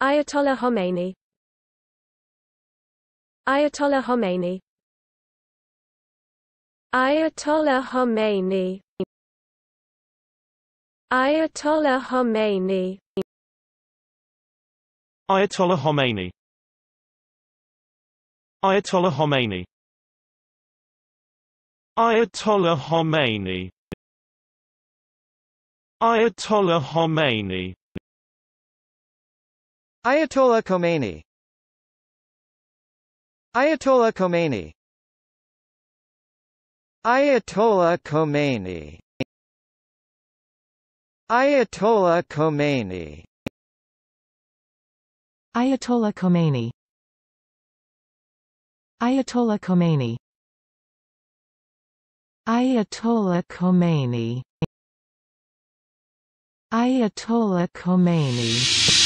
Ayatollah Khomeini. Ayatollah Khomeini. Ayatollah Khomeini. Ayatollah Khomeini. Ayatollah Khomeini. Ayatollah Khomeini. Ayatollah Khomeini. Ayatollah Khomeini. Ayatollah Khomeini. Ayatollah Khomeini. Ayatollah Khomeini. Ayatollah Khomeini. Ayatollah Khomeini. Ayatollah Khomeini. Ayatollah Khomeini. Ayatollah Khomeini.